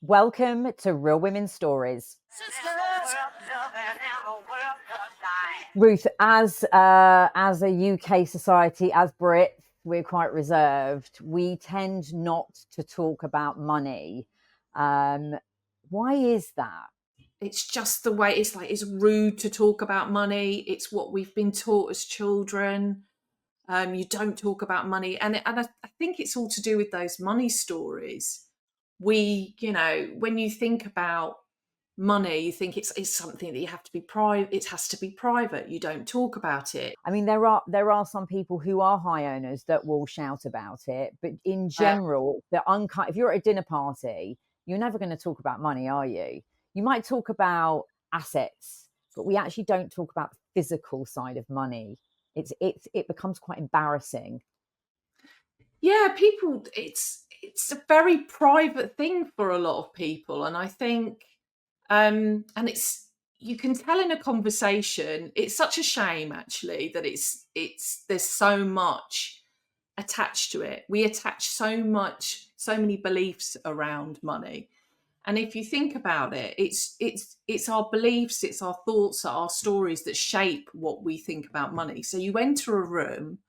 Welcome to Real Women Stories. Ruth, as a UK society, as Brits, we're quite reserved. We tend not to talk about money. Why is that? It's just the way it's rude to talk about money. It's what we've been taught as children. You don't talk about money, and I think it's all to do with those money stories. When you think about money, you think it's something that you have to be private. It has to be private. You don't talk about it. I mean, there are some people who are high earners that will shout about it, but in Uh, general, if you're at a dinner party, you're never going to talk about money, are you? You might talk about assets, but we actually don't talk about the physical side of money. It becomes quite embarrassing. yeah, people. It's a very private thing for a lot of people, and I think, and it's you can tell in a conversation. It's such a shame, actually, that it's there's so much attached to it. We attach so many beliefs around money. And if you think about it, it's our beliefs, it's our thoughts, our stories that shape what we think about money. So you enter a room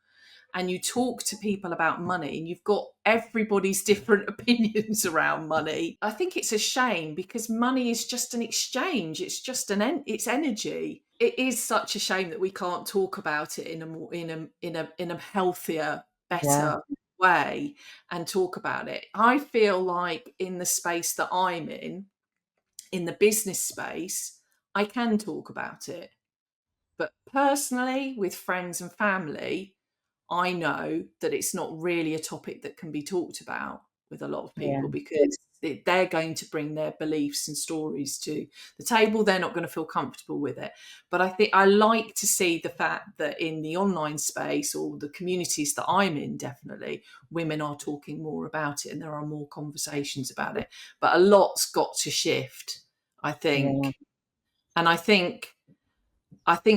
and you talk to people about money and you've got everybody's different opinions around money. I think it's a shame because money is just an exchange. It's just it's energy. It is such a shame that we can't talk about it in a more in a healthier, Yeah, better way and talk about it. I feel like in the space that I'm in the business space, I can talk about it. But personally, with friends and family, I know that it's not really a topic that can be talked about with a lot of yeah, people because they're going to bring their beliefs and stories to the table. They're not going to feel comfortable with it. But I think I like to see the fact that in the online space or the communities that I'm in, definitely women are talking more about it and there are more conversations about it. But a lot's got to shift, I yeah, think. And I think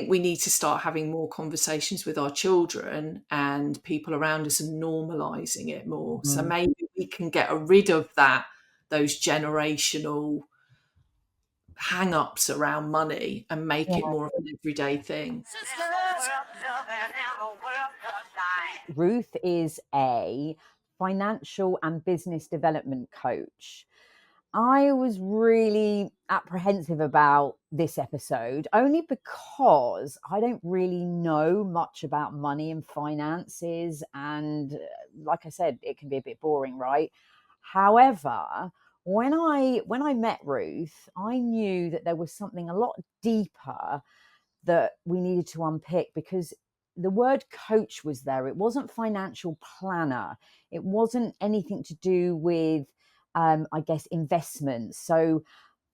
we need to start having more conversations with our children and people around us and normalizing it more. So mm, maybe we can get rid of those generational hang-ups around money and make yeah. it more of an everyday thing. Ruth is a financial and business development coach. I was really apprehensive about this episode only because I don't really know much about money and finances. And like I said, it can be a bit boring, right? However, when I met Ruth, I knew that there was something a lot deeper that we needed to unpick because the word coach was there. It wasn't financial planner. It wasn't anything to do with, I guess, investments. So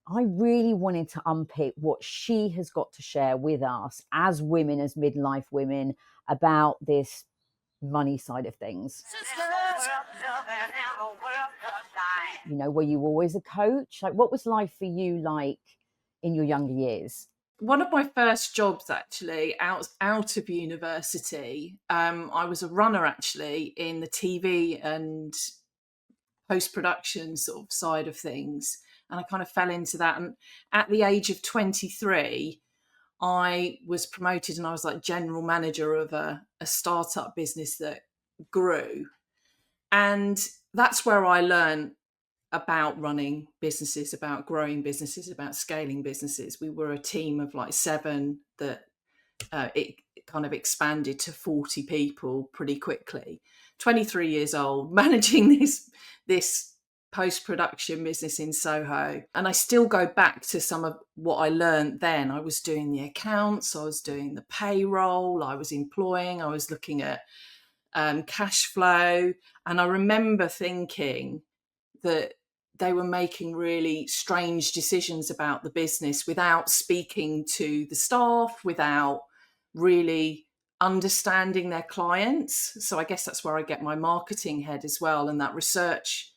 I really wanted to unpick what she has got to share with us as women, as midlife women, about this money side of things. Were you always a coach? Like, what was life for you like in your younger years? One of my first jobs, actually, out of university, I was a runner actually in the TV and post production sort of side of things, and I kind of fell into that. And at the age of 23, I was promoted, and I was like general manager of a startup business that grew, and that's where I learned about running businesses, about growing businesses, about scaling businesses. We were a team of like 7 that it kind of expanded to 40 people pretty quickly. 23 years old, managing this post-production business in Soho. And I still go back to some of what I learned then. I was doing the accounts, I was doing the payroll, I was employing, I was looking at cash flow. And I remember thinking that they were making really strange decisions about the business without speaking to the staff, without really understanding their clients. So I guess that's where I get my marketing head as well, and that research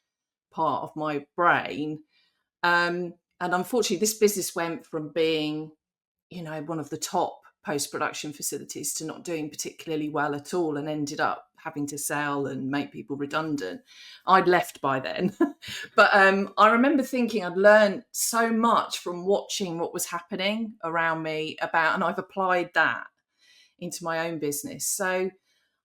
part of my brain. And unfortunately, this business went from being, one of the top post production facilities to not doing particularly well at all, and ended up having to sell and make people redundant. I'd left by then. But I remember thinking I'd learned so much from watching what was happening around me and I've applied that into my own business. So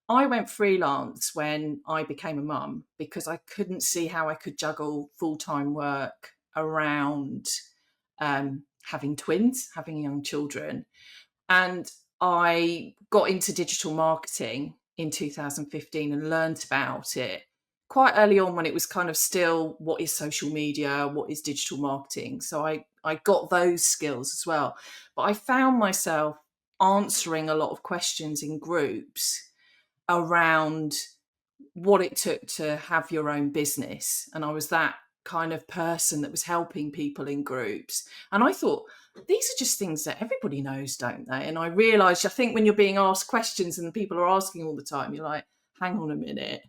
I went freelance when I became a mum because I couldn't see how I could juggle full-time work around having twins, having young children. And I got into digital marketing in 2015 and learned about it quite early on, when it was kind of still, what is social media? What is digital marketing? So I got those skills as well. But I found myself answering a lot of questions in groups around what it took to have your own business. And I was that kind of person that was helping people in groups. And I thought, these are just things that everybody knows, don't they? And I realised, I think when you're being asked questions and people are asking all the time, you're like, hang on a minute.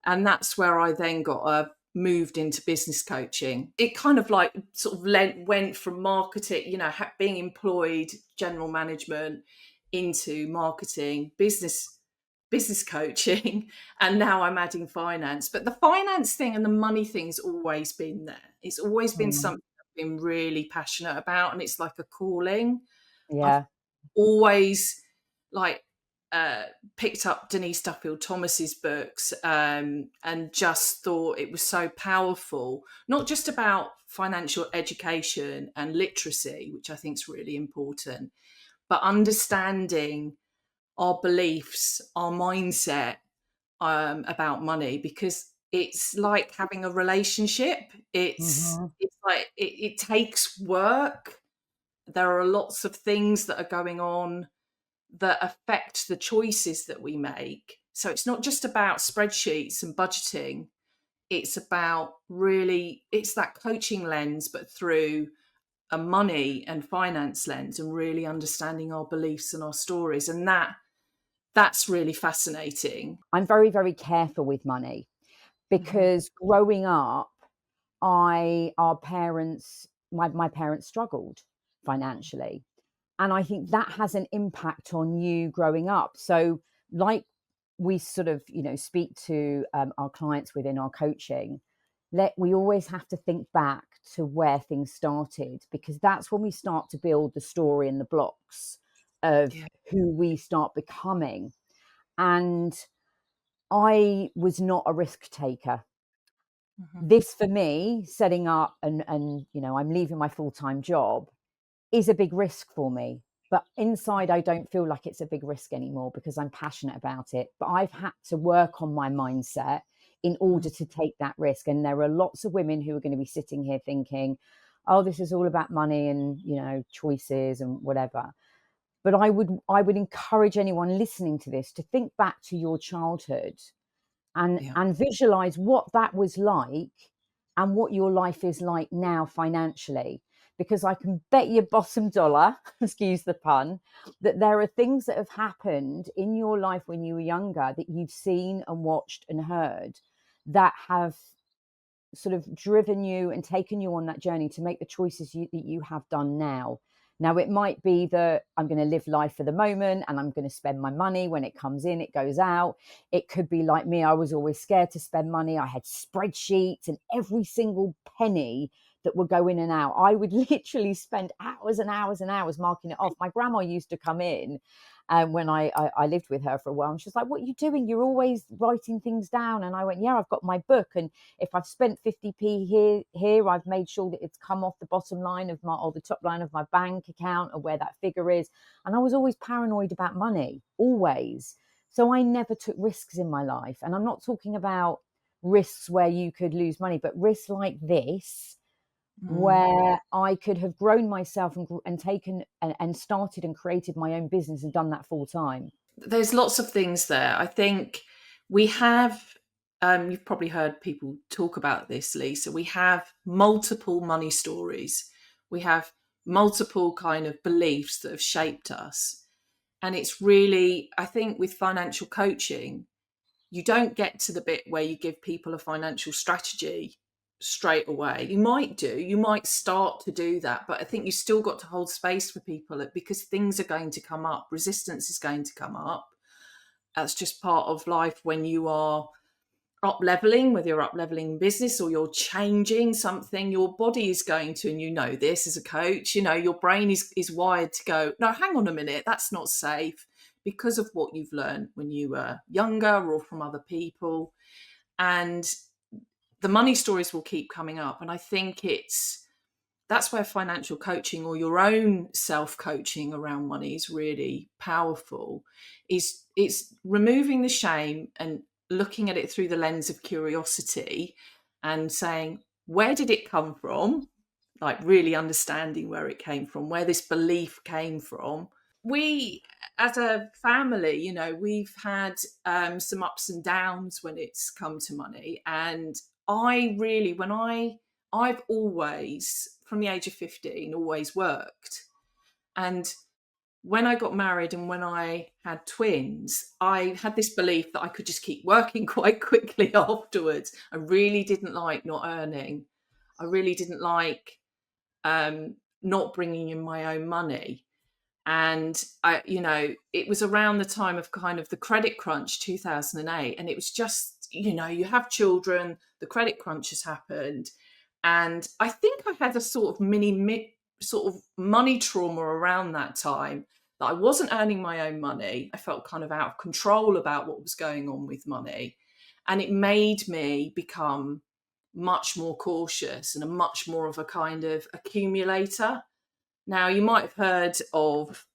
And that's where I then moved into business coaching. It kind of like sort of went from marketing, being employed, general management, into marketing, business coaching, and now I'm adding finance. But the finance thing and the money thing has always been there. It's always been Mm. something I've been really passionate about, and it's like a calling. I've Yeah. always like picked up Denise Duffield Thomas's books, and just thought it was so powerful, not just about financial education and literacy, which I think is really important, but understanding our beliefs, our mindset about money, because it's like having a relationship. Hmm. It's like it takes work. There are lots of things that are going on that affect the choices that we make. So it's not just about spreadsheets and budgeting. It's about it's that coaching lens, but through a money and finance lens, and really understanding our beliefs and our stories. And that's really fascinating. I'm very, very careful with money Mhm. because growing up, our parents, my parents struggled financially. And I think that has an impact on you growing up. So, like we sort of, speak to our clients within our coaching, we always have to think back to where things started, because that's when we start to build the story and the blocks of Yeah. who we start becoming. And I was not a risk taker. Mhm. This for me, setting up and I'm leaving my full-time job, is a big risk for me. But inside, I don't feel like it's a big risk anymore because I'm passionate about it. But I've had to work on my mindset in Mm. order to take that risk. And there are lots of women who are going to be sitting here thinking, oh, this is all about money and, choices and whatever. But I would encourage anyone listening to this to think back to your childhood and Yeah. and visualize what that was like and what your life is like now financially, because I can bet you bottom dollar, excuse the pun, that there are things that have happened in your life when you were younger that you've seen and watched and heard that have sort of driven you and taken you on that journey to make the choices that you have done now. Now, it might be that I'm going to live life for the moment and I'm going to spend my money. When it comes in, it goes out. It could be like me. I was always scared to spend money. I had spreadsheets, and every single penny that would go in and out, I would literally spend hours and hours and hours marking it off. My grandma used to come in when I lived with her for a while, and she's like, what are you doing? You're always writing things down. And I went, yeah, I've got my book. And if I've spent 50p here, I've made sure that it's come off the bottom line of or the top line of my bank account, or where that figure is. And I was always paranoid about money, always. So I never took risks in my life. And I'm not talking about risks where you could lose money, but risks like this, Mm. where I could have grown myself and taken and started and created my own business and done that full time. There's lots of things there. I think we have, you've probably heard people talk about this, Lisa. We have multiple money stories. We have multiple kind of beliefs that have shaped us. And it's really, I think with financial coaching, you don't get to the bit where you give people a financial strategy straight away. You might do, you might start to do that, but I think you still got to hold space for people, because things are going to come up, resistance is going to come up. That's just part of life when you are up leveling, whether you're up leveling business or you're changing something, your body is going to, and you know this as a coach, your brain is wired to go, no, hang on a minute, that's not safe, because of what you've learned when you were younger or from other people. And the money stories will keep coming up. And I think that's where financial coaching or your own self-coaching around money is really powerful. It's removing the shame and looking at it through the lens of curiosity and saying, where did it come from? Like really understanding where it came from, where this belief came from. We, as a family, we've had some ups and downs when it's come to money. And I really, I've always, from the age of 15, always worked. And when I got married and when I had twins, I had this belief that I could just keep working quite quickly afterwards. I really didn't like not earning. I really didn't like not bringing in my own money. And it was around the time of kind of the credit crunch, 2008. And it was just, you have children, the credit crunch has happened. And I think I had a sort of sort of money trauma around that time, that I wasn't earning my own money. I felt kind of out of control about what was going on with money. And it made me become much more cautious and a much more of a kind of accumulator. Now, you might have heard of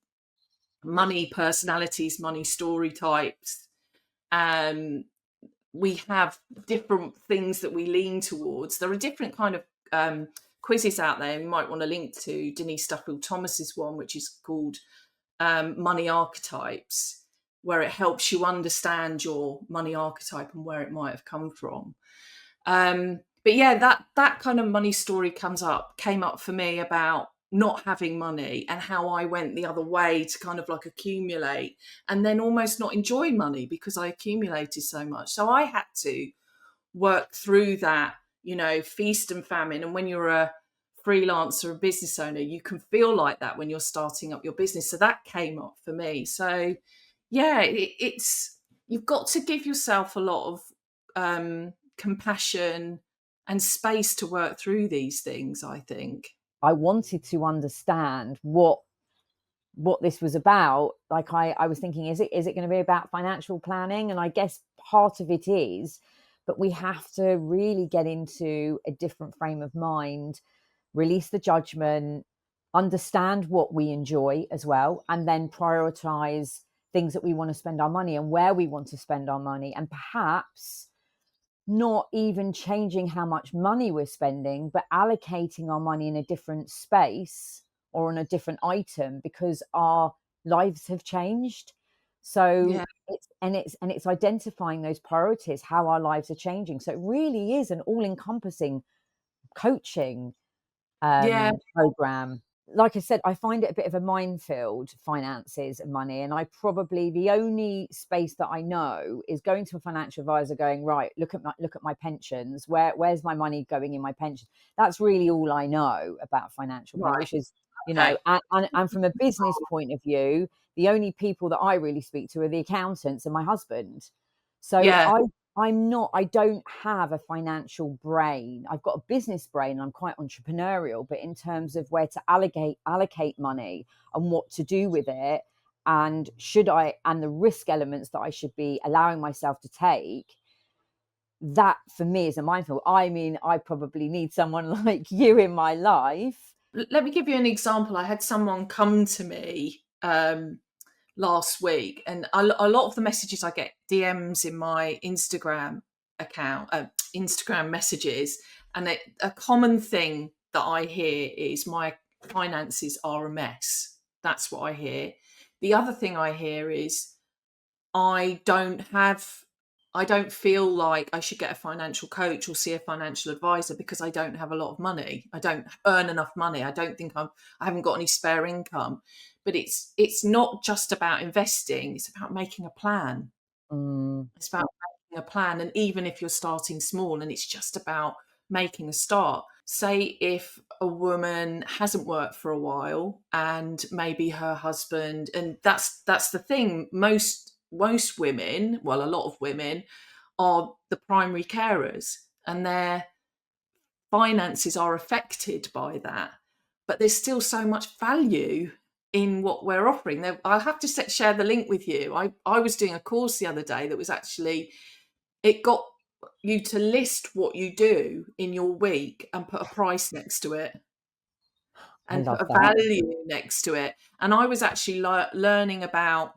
money personalities, money story types. We have different things that we lean towards. There are different kind of quizzes out there. You might want to link to Denise Duffield Thomas's one, which is called Money Archetypes, where it helps you understand your money archetype and where it might have come from. But yeah, that kind of money story came up for me about not having money and how I went the other way to kind of like accumulate and then almost not enjoy money because I accumulated so much. So I had to work through that, feast and famine. And when you're a freelancer, a business owner, you can feel like that when you're starting up your business. So that came up for me. So yeah, it's you've got to give yourself a lot of compassion and space to work through these things, I think. I wanted to understand what this was about. Like I was thinking, is it going to be about financial planning? And I guess part of it is, but we have to really get into a different frame of mind, release the judgment, understand what we enjoy as well, and then prioritize things that we want to spend our money and where we want to spend our money, and perhaps not even changing how much money we're spending, but allocating our money in a different space or on a different item because our lives have changed. So Yeah. it's identifying those priorities, how our lives are changing. So it really is an all-encompassing coaching Yeah. program. Like I said, I find it a bit of a minefield, finances and money. And the only space that I know is going to a financial advisor going, right, look at my pensions. Where's my money going in my pension? That's really all I know about financial planning, Right. which is, Okay. and from a business point of view, the only people that I really speak to are the accountants and my husband. So Yeah. I don't have a financial brain. I've got a business brain and I'm quite entrepreneurial, but in terms of where to allocate money and what to do with it, and the risk elements that I should be allowing myself to take, that for me is a minefield. I mean, I probably need someone like you in my life. Let me give you an example. I had someone come to me last week, and a lot of the messages I get, DMs in my Instagram account, Instagram messages, and a common thing that I hear is my finances are a mess. That's what I hear. The other thing I hear is I don't feel like I should get a financial coach or see a financial advisor because I don't have a lot of money. I don't earn enough money. I don't think I haven't got any spare income. But it's not just about investing. It's about making a plan. Mm, It's about making a plan. And even if you're starting small and it's just about making a start. Say if a woman hasn't worked for a while and maybe her husband, and that's the thing, most most women, well, a lot of women, are the primary carers, and their finances are affected by that. But there's still so much value in what we're offering. I'll have to share the link with you. I was doing a course the other day that was actually, it got you to list what you do in your week and put a price next to it I and put love a that. value next to it. And I was actually learning about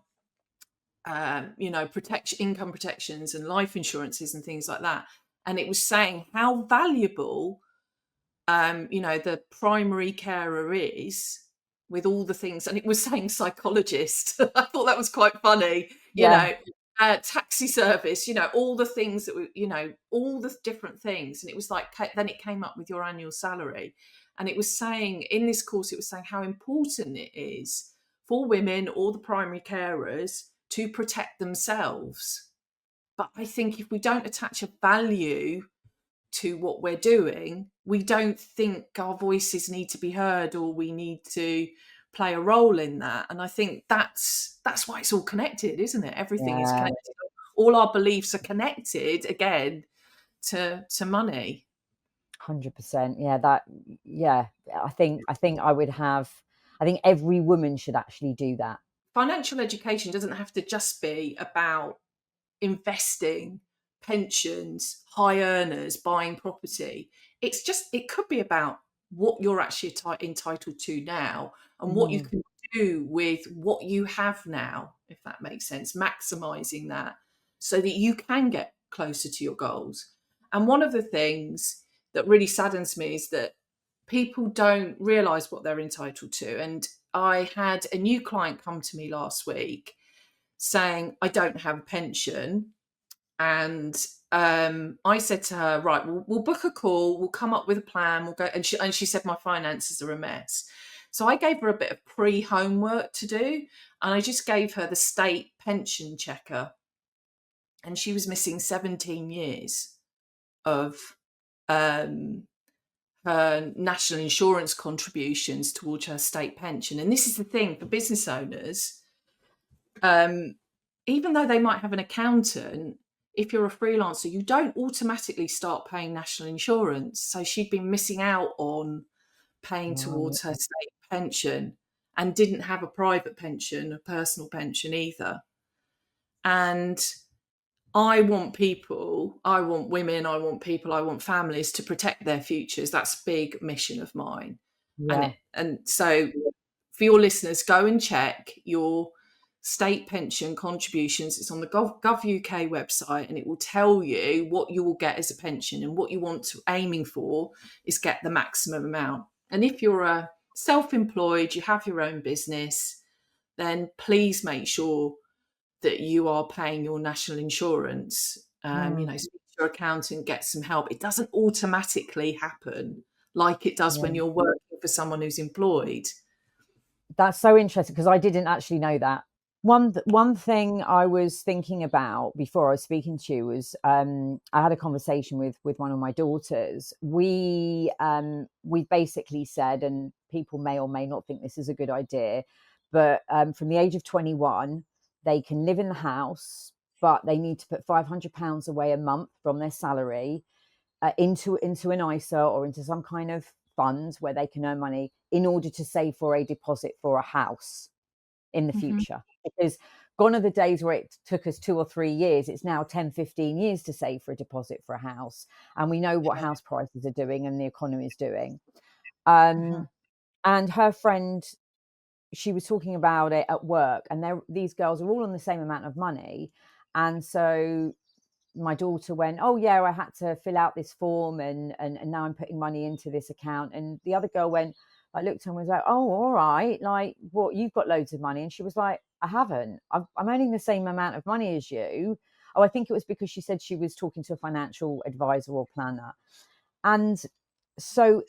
protection, income protections and life insurances and things like that. And it was saying how valuable, the primary carer is, with all the things. And it was saying psychologist. I thought that was quite funny, Yeah. taxi service, all the things that all the different things. And it was like, then it came up with your annual salary. And it was saying in this course, it was saying how important it is for women or the primary carers to protect themselves. But I think if we don't attach a value to what we're doing, we don't think our voices need to be heard or we need to play a role in that. And I think that's why it's all connected, isn't it? Everything is Yeah. connected. All our beliefs are connected again to money. 100%. Yeah. I think every woman should actually do that. Financial education doesn't have to just be about investing, pensions, high earners, buying property. It could be about what you're actually entitled to now and what you Mm. can do with what you have now, if that makes sense, maximizing that so that you can get closer to your goals. And one of the things that really saddens me is that people don't realize what they're entitled to. And I had a new client come to me last week saying, I don't have a pension. And I said to her, right, we'll book a call, we'll come up with a plan, we'll go. And she said, my finances are a mess. So I gave her a bit of pre-homework to do. And I just gave her the state pension checker. And she was missing 17 years of her national insurance contributions towards her state pension. And this is the thing for business owners. Even though they might have an accountant, if you're a freelancer, you don't automatically start paying national insurance. So she'd been missing out on paying Right. towards her state pension and didn't have a private pension, a personal pension either. And I want people, I want women, I want people, I want families to protect their futures. That's a big mission of mine. Yeah. And so for your listeners, go and check your state pension contributions. It's on the Gov UK website, and it will tell you what you will get as a pension, and what you want to aiming for is get the maximum amount. And if you're a self-employed, you have your own business, then please make sure that you are paying your national insurance. Mm. Speak to your accountant, get some help. It doesn't automatically happen like it does when Yeah. you're working for someone who's employed. That's so interesting because I didn't actually know that. One thing I was thinking about before I was speaking to you was I had a conversation with one of my daughters. We basically said, and people may or may not think this is a good idea, but from the age of 21, they can live in the house, but they need to put £500 away a month from their salary into an ISA or into some kind of fund where they can earn money in order to save for a deposit for a house in the Mm-hmm. future. Because gone are the days where it took us 2 or 3 years. It's now 10, 15 years to save for a deposit for a house. And we know what house prices are doing and the economy is doing. Uh-huh. And her friend, she was talking about it at work, and these girls are all on the same amount of money. And so my daughter went, oh yeah, I had to fill out this form and now I'm putting money into this account. And the other girl went, I looked and was like, oh, all right, like what, you've got loads of money? And she was like, I haven't. I'm earning the same amount of money as you. Oh, I think it was because she said she was talking to a financial advisor or planner. And so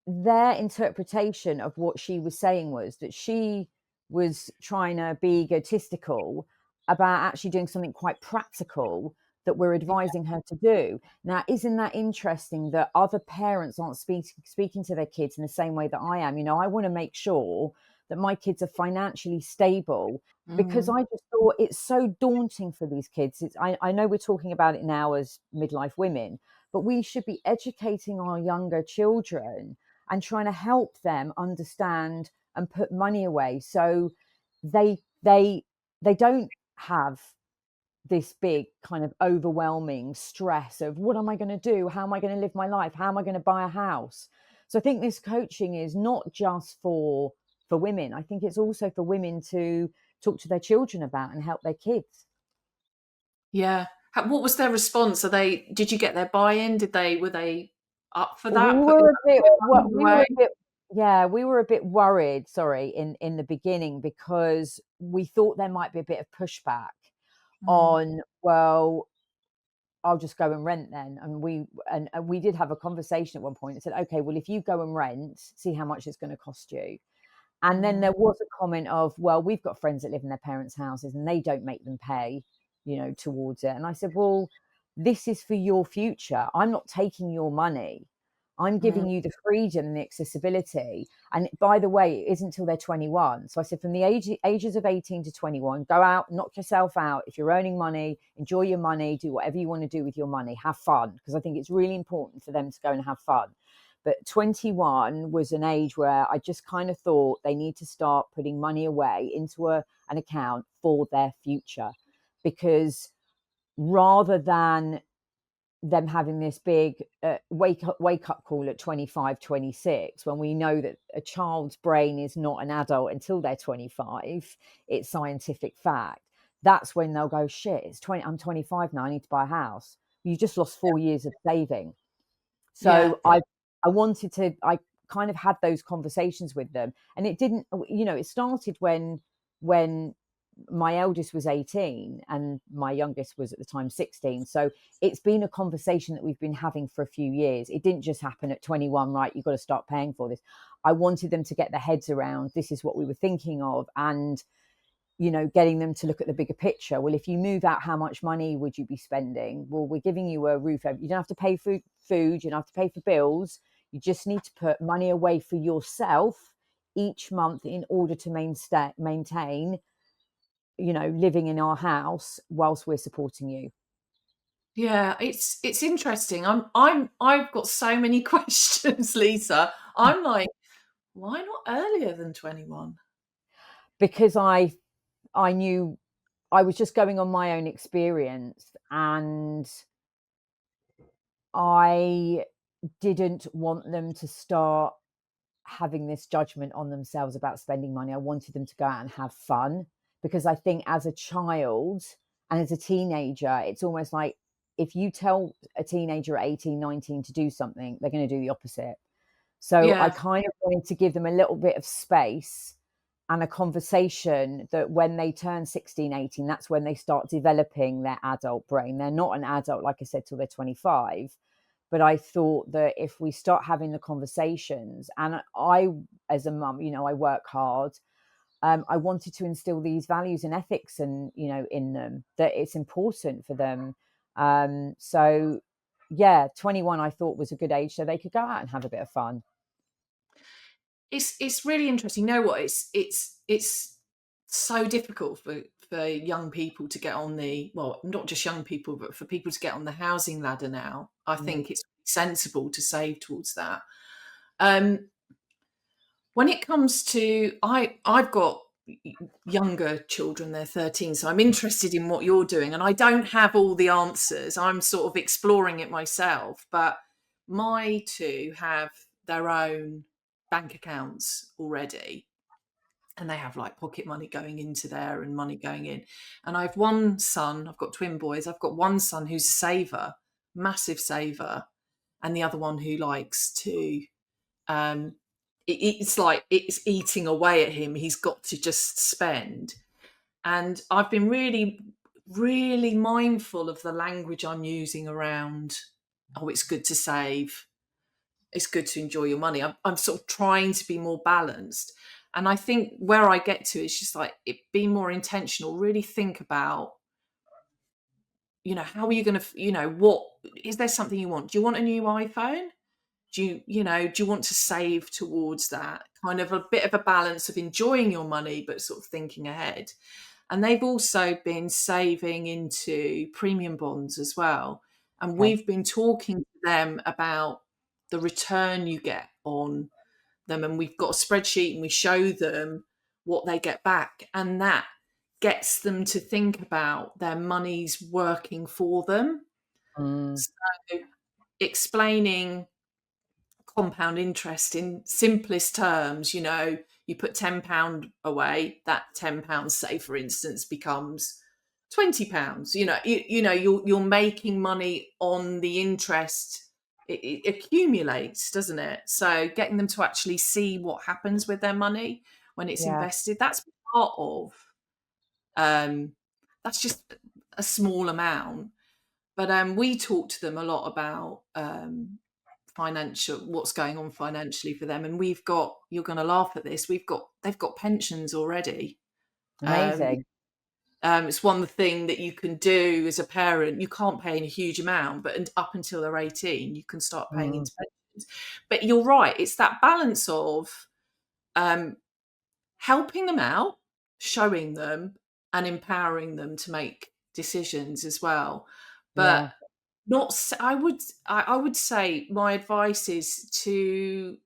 their interpretation of what she was saying was that she was trying to be egotistical about actually doing something quite practical that we're advising her to do. Now, isn't that interesting that other parents aren't speaking to their kids in the same way that I am? I want to make sure that my kids are financially stable, because Mm. I just thought it's so daunting for these kids. I know we're talking about it now as midlife women, but we should be educating our younger children and trying to help them understand and put money away, so they don't have this big kind of overwhelming stress of what am I going to do? How am I going to live my life? How am I going to buy a house? So I think this coaching is not just for women. I think it's also for women to talk to their children about and help their kids. Yeah. What was their response? Did you get their buy-in? Were they up for We that? Putting were a bit that money what we were away? a bit yeah, we were a bit worried, sorry, in the beginning, because we thought there might be a bit of pushback Mm. on, well, I'll just go and rent then. And we did have a conversation at one point and said, okay, well, if you go and rent, see how much it's going to cost you. And then Mm. there was a comment of, well, we've got friends that live in their parents' houses and they don't make them pay, towards it. And I said, well, this is for your future. I'm not taking your money. I'm Mm. giving you the freedom and the accessibility. And by the way, it isn't until they're 21. So I said, from the ages of 18 to 21, go out, knock yourself out. If you're earning money, enjoy your money, do whatever you want to do with your money, have fun. Because I think it's really important for them to go and have fun. But 21 was an age where I just kind of thought they need to start putting money away into an account for their future. Because rather than them having this big wake up call at 25, 26, when we know that a child's brain is not an adult until they're 25, it's scientific fact. That's when they'll go, shit, I'm 25 now, I need to buy a house. You just lost 4 years of saving. Yeah. So I kind of had those conversations with them, and it didn't, it started when my eldest was 18 and my youngest was at the time 16. So it's been a conversation that we've been having for a few years. It didn't just happen at 21, right? You've got to start paying for this. I wanted them to get their heads around, this is what we were thinking of, and getting them to look at the bigger picture. Well, if you move out, how much money would you be spending? Well, we're giving you a roof over. You don't have to pay for food. You don't have to pay for bills. You just need to put money away for yourself each month in order to maintain, living in our house whilst we're supporting you. Yeah, it's interesting. I've got so many questions, Lisa. I'm like, why not earlier than 21? Because I knew I was just going on my own experience, and I didn't want them to start having this judgment on themselves about spending money. I wanted them to go out and have fun, because I think as a child and as a teenager, it's almost like if you tell a teenager at 18, 19 to do something, they're going to do the opposite. So I Yeah, kind of wanted to give them a little bit of space and a conversation that when they turn 16, 18, that's when they start developing their adult brain. They're not an adult, like I said, till they're 25. But I thought that if we start having the conversations, and I, as a mum, I work hard. I wanted to instill these values and ethics, and in them, that it's important for them. So yeah, 21 I thought was a good age so they could go out and have a bit of fun. it's really interesting. You know what? It's so difficult for young people to get on the, well, not just young people, but for people to get on the housing ladder now. I Mm. think it's sensible to save towards that. Um, when it comes to, I've got younger children, they're 13, so I'm interested in what you're doing, and I don't have all the answers. I'm sort of exploring it myself, but my two have their own bank accounts already, and they have like pocket money going into there and money going in. And I've one son, I've got twin boys, I've got one son who's a saver, massive saver, and the other one who likes to, um it's like it's eating away at him. He's got to just spend. And I've been really, really mindful of the language I'm using around, oh, it's good to save, it's good to enjoy your money. I'm sort of trying to be more balanced. And I think where I get to is just like it being more intentional, really think about, how are you going to, what is there something you want? Do you want a new iPhone? Do you want to save towards that? kind of a bit of a balance of enjoying your money, but sort of thinking ahead. And they've also been saving into premium bonds as well. And Okay. we've been talking to them about the return you get on them. And we've got a spreadsheet and we show them what they get back. And that gets them to think about their money's working for them. Mm, So explaining compound interest in simplest terms, you put £10 away, that £10, say for instance, becomes £20. You're making money on the interest. It accumulates, doesn't it? So getting them to actually see what happens with their money when it's yeah. invested, that's part of um that's just a small amount. But we talk to them a lot about what's going on financially for them, and we've got, you're going to laugh at this, they've got pensions already. um, Amazing. it's one thing that you can do as a parent. You can't pay in a huge amount, but up until they're 18 you can start paying Mm, into pensions. But you're right, it's that balance of um, helping them out, showing them, and empowering them to make decisions as well. But yeah. not I would say my advice is to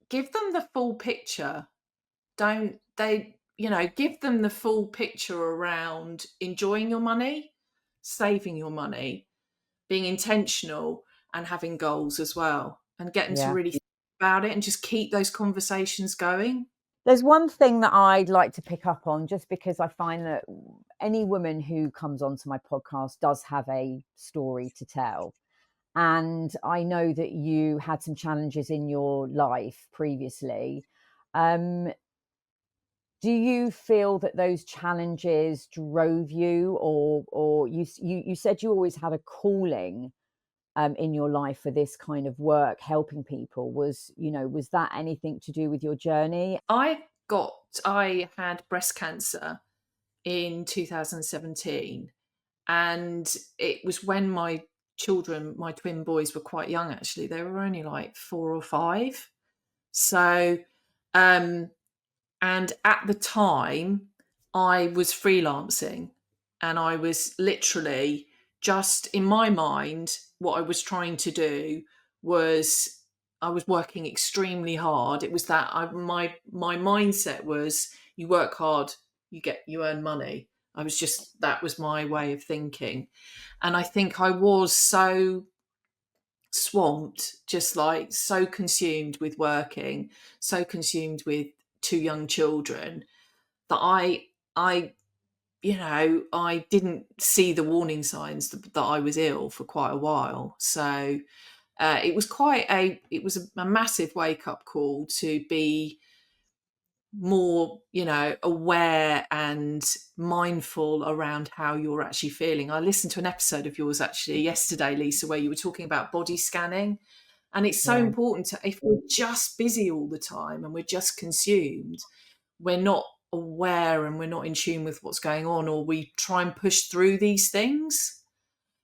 give them the full picture. Don't they, give them the full picture around enjoying your money, saving your money, being intentional, and having goals as well, and get them to Yeah. really think about it and just keep those conversations going. There's one thing that I'd like to pick up on, just because I find that any woman who comes onto my podcast does have a story to tell. And I know that you had some challenges in your life previously. Um, do you feel that those challenges drove you, or you said you always had a calling in your life for this kind of work, helping people? Was that anything to do with your journey? I had breast cancer in 2017, and it was when my children, my twin boys, were quite young. Actually, they were only like 4 or 5. So um and at the time I was freelancing, and I was literally, just in my mind, what I was trying to do was, I was working extremely hard. It was that my mindset was, you work hard, you earn money. That was my way of thinking. And I think I was so swamped, just like so consumed with working, so consumed with 2 young children, that I I didn't see the warning signs that I was ill for quite a while. So it was a massive wake up call to be more, aware and mindful around how you're actually feeling. I listened to an episode of yours actually yesterday, Lisa, where you were talking about body scanning. And it's so Yeah. important to, if we're just busy all the time and we're just consumed, we're not aware and we're not in tune with what's going on, or we try and push through these things.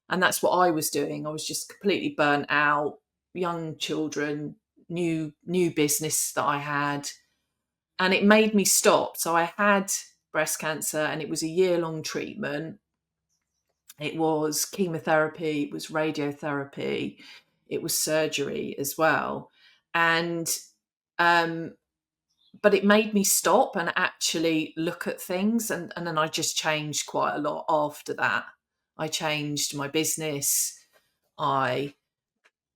And that's what I was doing. I was just completely burnt out, young children, new business that I had, and it made me stop. So I had breast cancer, and it was a year-long treatment. It was chemotherapy, it was radiotherapy, it was surgery as well. And but it made me stop and actually look at things, and then I just changed quite a lot after that. I changed my business. I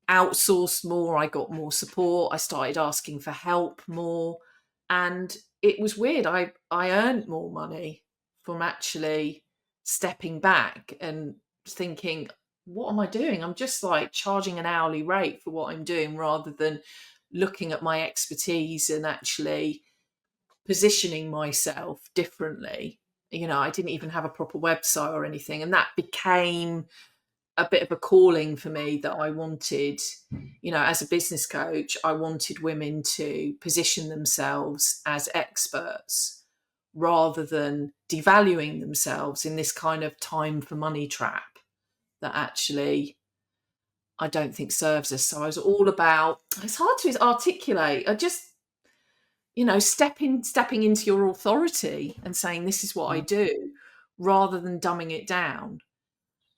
outsourced more, I got more support, I started asking for help more, and it was weird. I earned more money from actually stepping back and thinking, what am I doing? I'm just like charging an hourly rate for what I'm doing, rather than looking at my expertise and actually positioning myself differently. I didn't even have a proper website or anything, and that became a bit of a calling for me, that I wanted, as a business coach, I wanted women to position themselves as experts rather than devaluing themselves in this kind of time for money trap that actually I don't think serves us. So I was all about, it's hard to articulate. stepping into your authority and saying, this is what I do, rather than dumbing it down.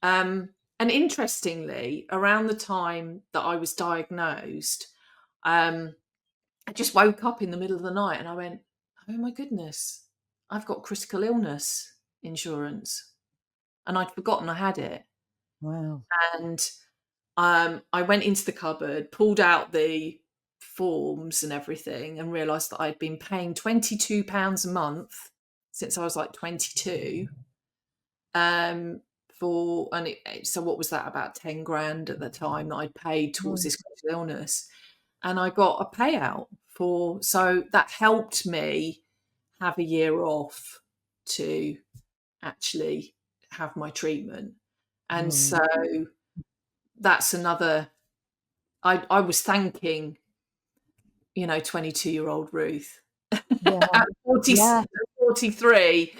And interestingly, around the time that I was diagnosed, I just woke up in the middle of the night and I went, oh my goodness, I've got critical illness insurance. And I'd forgotten I had it. Wow. And I went into the cupboard, pulled out the forms and everything, and realised that I'd been paying £22 a month since I was like 22. So what was that, about 10 grand at the time that I'd paid towards this critical illness, and I got a payout so that helped me have a year off to actually have my treatment. And so that's another, I was thanking 22-year-old Ruth Yeah. at 40, Yeah. 43,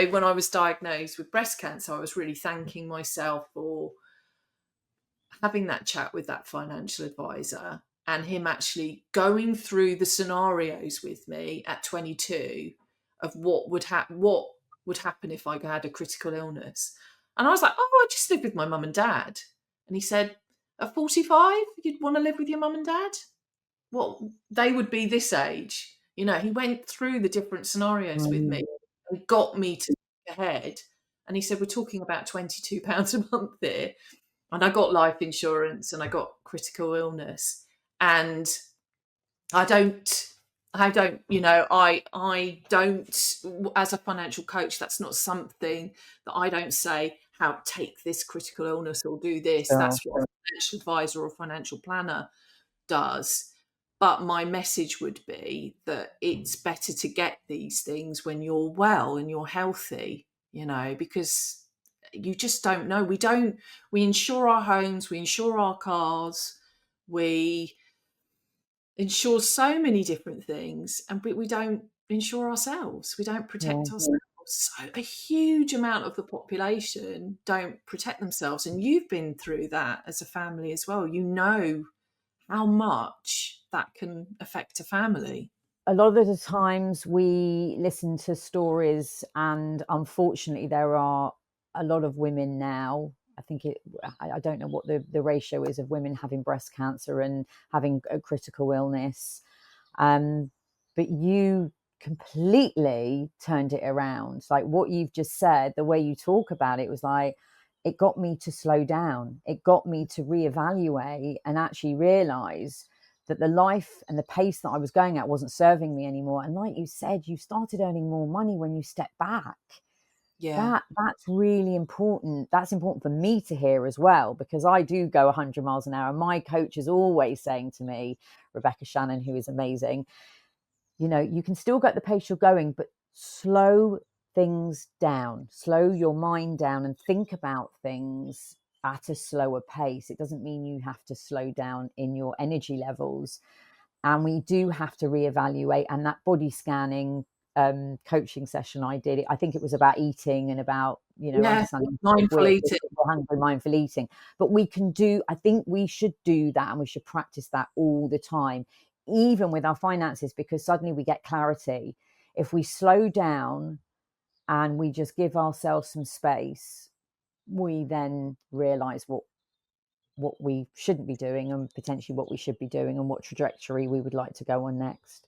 when I was diagnosed with breast cancer. I was really thanking myself for having that chat with that financial advisor, and him actually going through the scenarios with me at 22 of what would happen if I had a critical illness. And I was like, oh, I just live with my mum and dad. And he said, at 45, you'd want to live with your mum and dad? Well, they would be this age. He went through the different scenarios with me and got me to think ahead. And he said, we're talking about £22 a month here. And I got life insurance and I got critical illness. And I don't, as a financial coach, that's not something that I don't say, how take this critical illness or do this. Sure. That's what a financial advisor or financial planner does. But my message would be that it's better to get these things when you're well and you're healthy, because you just don't know. We insure our homes, we insure our cars, we insure so many different things, and we don't insure ourselves. We don't protect ourselves. So a huge amount of the population don't protect themselves. And you've been through that as a family as well. How much that can affect a family. A lot of the times we listen to stories, and unfortunately there are a lot of women now, I don't know what the ratio is of women having breast cancer and having a critical illness, but you completely turned it around. Like what you've just said, the way you talk about it was like, it got me to slow down. It got me to reevaluate and actually realize that the life and the pace that I was going at wasn't serving me anymore. And like you said, you started earning more money when you step back. Yeah. That's really important. That's important for me to hear as well, because I do go 100 miles an hour. My coach is always saying to me, Rebecca Shannon, who is amazing, you can still go at the pace you're going, but slow things down, slow your mind down and think about things at a slower pace. It doesn't mean you have to slow down in your energy levels. And we do have to reevaluate. And that body scanning coaching session I did, I think it was about eating and about, understanding mindful eating, hungry, mindful eating. But I think we should do that, and we should practice that all the time, even with our finances, because suddenly we get clarity. If we slow down and we just give ourselves some space, we then realize what we shouldn't be doing and potentially what we should be doing and what trajectory we would like to go on next.